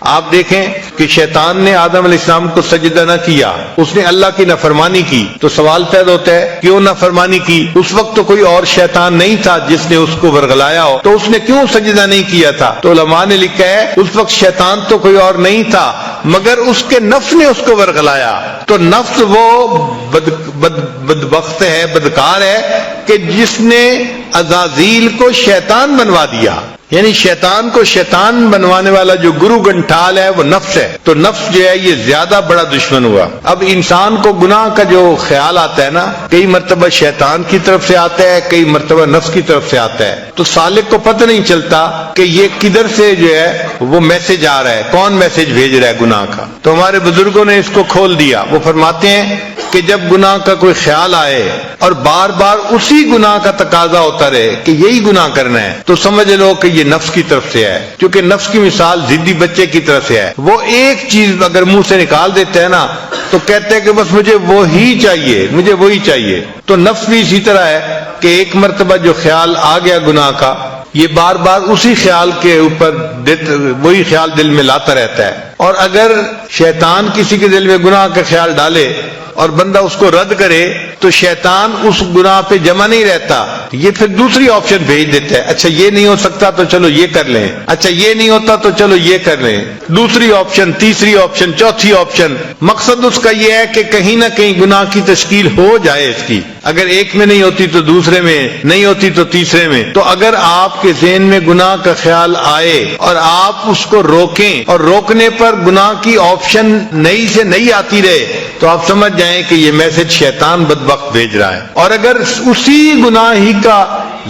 آپ دیکھیں کہ شیطان نے آدم علیہ السلام کو سجدہ نہ کیا، اس نے اللہ کی نافرمانی کی، تو سوال پیدا ہوتا ہے کیوں نافرمانی کی؟ اس وقت تو کوئی اور شیطان نہیں تھا جس نے اس کو ورغلایا ہو، تو اس نے کیوں سجدہ نہیں کیا تھا؟ تو علماء نے لکھا ہے اس وقت شیطان تو کوئی اور نہیں تھا مگر اس کے نفس نے اس کو ورغلایا۔ تو نفس وہ بدبخت ہے، بدکار ہے کہ جس نے عزازیل کو شیطان بنوا دیا، یعنی شیطان کو شیطان بنوانے والا جو گرو گنٹھال ہے وہ نفس ہے۔ تو نفس جو ہے یہ زیادہ بڑا دشمن ہوا۔ اب انسان کو گناہ کا جو خیال آتا ہے نا، کئی مرتبہ شیطان کی طرف سے آتا ہے، کئی مرتبہ نفس کی طرف سے آتا ہے، تو سالک کو پتہ نہیں چلتا کہ یہ کدھر سے جو ہے وہ میسج آ رہا ہے، کون میسج بھیج رہا ہے گناہ کا۔ تو ہمارے بزرگوں نے اس کو کھول دیا، وہ فرماتے ہیں کہ جب گناہ کا کوئی خیال آئے اور بار بار اسی گناہ کا تقاضا ہوتا رہے کہ یہی گناہ کرنا ہے، تو سمجھ لو کہ یہ نفس کی طرف سے ہے، کیونکہ نفس کی مثال ضدی بچے کی طرف سے ہے۔ وہ ایک چیز اگر منہ سے نکال دیتے ہیں نا تو کہتے ہیں کہ بس مجھے وہی چاہیے، مجھے وہی چاہیے۔ تو نفس بھی اسی طرح ہے کہ ایک مرتبہ جو خیال آ گیا گناہ کا، یہ بار بار اسی خیال کے اوپر وہی خیال دل میں لاتا رہتا ہے۔ اور اگر شیطان کسی کے دل میں گناہ کا خیال ڈالے اور بندہ اس کو رد کرے تو شیطان اس گناہ پہ جمع نہیں رہتا، یہ پھر دوسری آپشن بھیج دیتا ہے، اچھا یہ نہیں ہو سکتا تو چلو یہ کر لیں، اچھا یہ نہیں ہوتا تو چلو یہ کر لیں، دوسری آپشن، تیسری آپشن، چوتھی آپشن۔ مقصد اس کا یہ ہے کہ کہیں نہ کہیں گناہ کی تشکیل ہو جائے اس کی، اگر ایک میں نہیں ہوتی تو دوسرے میں، نہیں ہوتی تو تیسرے میں۔ تو اگر آپ کے ذہن میں گناہ کا خیال آئے اور آپ اس کو روکیں اور روکنے پر گناہ کی آپشن نئی سے نئی آتی رہے تو آپ سمجھ جائیں کہ یہ میسج شیطان بدبخت بھیج رہا ہے۔ اور اگر اسی گناہ ہی کا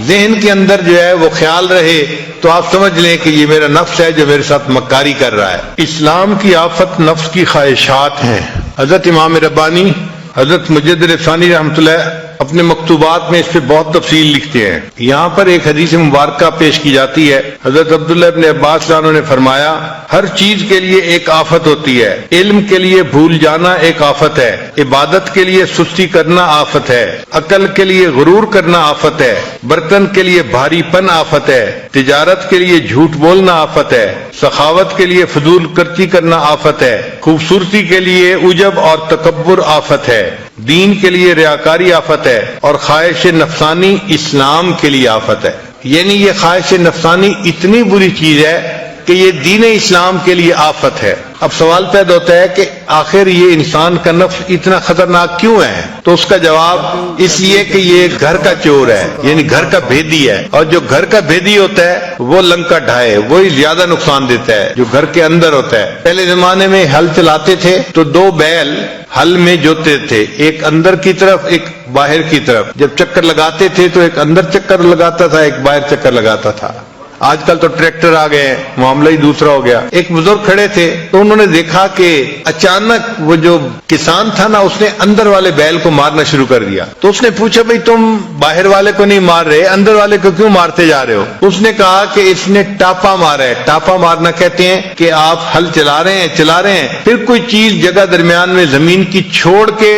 ذہن کے اندر جو ہے وہ خیال رہے تو آپ سمجھ لیں کہ یہ میرا نفس ہے جو میرے ساتھ مکاری کر رہا ہے۔ اسلام کی آفت نفس کی خواہشات ہیں۔ حضرت امام ربانی، حضرت مجدد ثانی رحمۃ اللہ اپنے مکتوبات میں اس پہ بہت تفصیل لکھتے ہیں۔ یہاں پر ایک حدیث مبارکہ پیش کی جاتی ہے۔ حضرت عبداللہ ابن عباس عنہ نے فرمایا ہر چیز کے لیے ایک آفت ہوتی ہے، علم کے لیے بھول جانا ایک آفت ہے، عبادت کے لیے سستی کرنا آفت ہے، عقل کے لیے غرور کرنا آفت ہے، برتن کے لیے بھاری پن آفت ہے، تجارت کے لیے جھوٹ بولنا آفت ہے، سخاوت کے لیے فضول خرچی کرنا آفت ہے، خوبصورتی کے لیے عجب اور تکبر آفت ہے، دین کے لیے ریاکاری آفت ہے، اور خواہش نفسانی اسلام کے لیے آفت ہے۔ یعنی یہ خواہش نفسانی اتنی بری چیز ہے کہ یہ دین اسلام کے لیے آفت ہے۔ اب سوال پیدا ہوتا ہے کہ آخر یہ انسان کا نفس اتنا خطرناک کیوں ہے؟ تو اس کا جواب اس لیے کہ یہ گھر کا چور ہے، یعنی گھر کا بھیدی ہے، اور جو گھر کا بھیدی ہوتا ہے وہ لنکا ڈھائے، وہی زیادہ نقصان دیتا ہے جو گھر کے اندر ہوتا ہے۔ پہلے زمانے میں ہل چلاتے تھے تو دو بیل ہل میں جوتے تھے، ایک اندر کی طرف ایک باہر کی طرف۔ جب چکر لگاتے تھے تو ایک اندر چکر لگاتا تھا، ایک باہر چکر لگاتا تھا۔ آج کل تو ٹریکٹر آ گئے، معاملہ ہی دوسرا ہو گیا۔ ایک بزرگ کھڑے تھے تو انہوں نے دیکھا کہ اچانک وہ جو کسان تھا نا اس نے اندر والے بیل کو مارنا شروع کر دیا۔ تو اس نے پوچھا بھئی تم باہر والے کو نہیں مار رہے، اندر والے کو کیوں مارتے جا رہے ہو؟ اس نے کہا کہ اس نے ٹاپا مارا ہے۔ ٹاپا مارنا کہتے ہیں کہ آپ ہل چلا رہے ہیں پھر کوئی چیز جگہ درمیان میں زمین کی چھوڑ کے،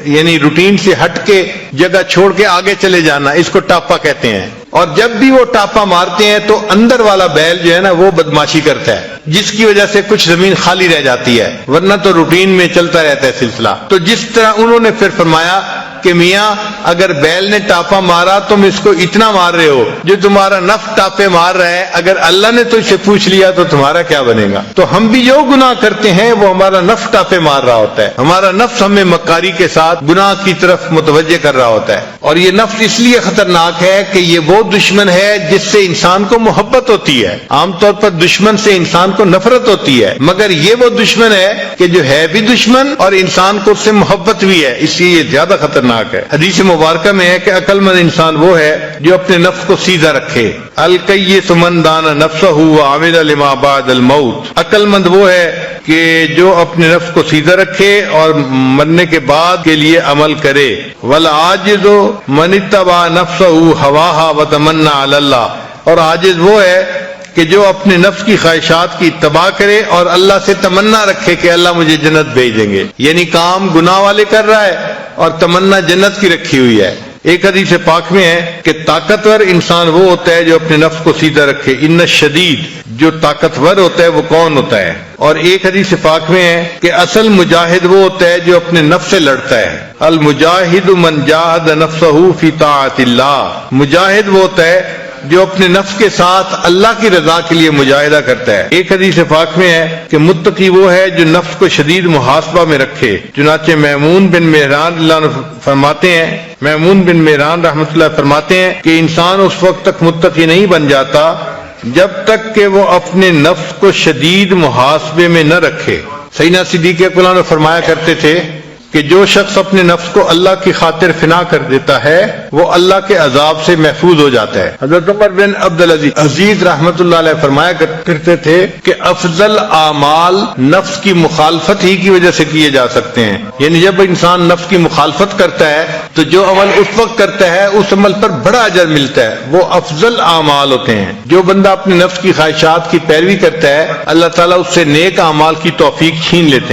یعنی روٹین سے ہٹ کے جگہ چھوڑ کے آگے چلے جانا، اس کو ٹاپا کہتے ہیں۔ اور جب بھی وہ ٹاپا مارتے ہیں تو اندر والا بیل جو ہے نا وہ بدماشی کرتا ہے، جس کی وجہ سے کچھ زمین خالی رہ جاتی ہے، ورنہ تو روٹین میں چلتا رہتا ہے سلسلہ۔ تو جس طرح انہوں نے پھر فرمایا کہ میاں اگر بیل نے ٹاپا مارا تم اس کو اتنا مار رہے ہو، جو تمہارا نفس ٹاپے مار رہا ہے، اگر اللہ نے تو اسے پوچھ لیا تو تمہارا کیا بنے گا؟ تو ہم بھی جو گناہ کرتے ہیں وہ ہمارا نفس ٹاپے مار رہا ہوتا ہے، ہمارا نفس ہمیں مکاری کے ساتھ گناہ کی طرف متوجہ کر رہا ہوتا ہے۔ اور یہ نفس اس لیے خطرناک ہے کہ یہ وہ دشمن ہے جس سے انسان کو محبت ہوتی ہے۔ عام طور پر دشمن سے انسان کو نفرت ہوتی ہے، مگر یہ وہ دشمن ہے کہ جو ہے بھی دشمن اور انسان کو اس سے محبت بھی ہے، اس لیے یہ زیادہ خطرناک ہے۔ حدیث مبارکہ میں ہے کہ عقل مند انسان وہ ہے جو اپنے نفس کو سیدھا رکھے۔ الکیس من دان نفسہ وعمل لما بعد الموت۔ عقل مند وہ ہے کہ جو اپنے نفس کو سیدھا رکھے اور مرنے کے بعد کے لیے عمل کرے۔ والعاجز من اتبع نفسہ ہواہا وتمنى علی اللہ۔ اور عاجز وہ ہے کہ جو اپنے نفس کی خواہشات کی اتباع کرے اور اللہ سے تمنا رکھے کہ اللہ مجھے جنت بھیج دیں گے، یعنی کام گناہ والے کر رہا ہے اور تمنا جنت کی رکھی ہوئی ہے۔ ایک حدیث پاک میں ہے کہ طاقتور انسان وہ ہوتا ہے جو اپنے نفس کو سیدھا رکھے، ان شدید، جو طاقتور ہوتا ہے وہ کون ہوتا ہے؟ اور ایک حدیث پاک میں ہے کہ اصل مجاہد وہ ہوتا ہے جو اپنے نفس سے لڑتا ہے، المجاہد من جاہد نفسہ فی طاعت اللہ، مجاہد وہ ہوتا ہے جو اپنے نفس کے ساتھ اللہ کی رضا کے لیے مجاہدہ کرتا ہے۔ ایک حدیث پاک میں ہے کہ متقی وہ ہے جو نفس کو شدید محاسبہ میں رکھے، چنانچہ میمون بن مہران اللہ عنہ فرماتے ہیں، میمون بن مہران رحمۃ اللہ فرماتے ہیں کہ انسان اس وقت تک متقی نہیں بن جاتا جب تک کہ وہ اپنے نفس کو شدید محاسبے میں نہ رکھے۔ سیدنا صدیق اکبر نے فرمایا کرتے تھے کہ جو شخص اپنے نفس کو اللہ کی خاطر فنا کر دیتا ہے وہ اللہ کے عذاب سے محفوظ ہو جاتا ہے۔ حضرت عمر بن عبدالعزیز رحمت اللہ علیہ فرمایا کرتے تھے کہ افضل اعمال نفس کی مخالفت ہی کی وجہ سے کیے جا سکتے ہیں، یعنی جب انسان نفس کی مخالفت کرتا ہے تو جو عمل اس وقت کرتا ہے اس عمل پر بڑا اجر ملتا ہے، وہ افضل اعمال ہوتے ہیں۔ جو بندہ اپنے نفس کی خواہشات کی پیروی کرتا ہے اللہ تعالیٰ اس سے نیک اعمال کی توفیق چھین لیتے ہیں۔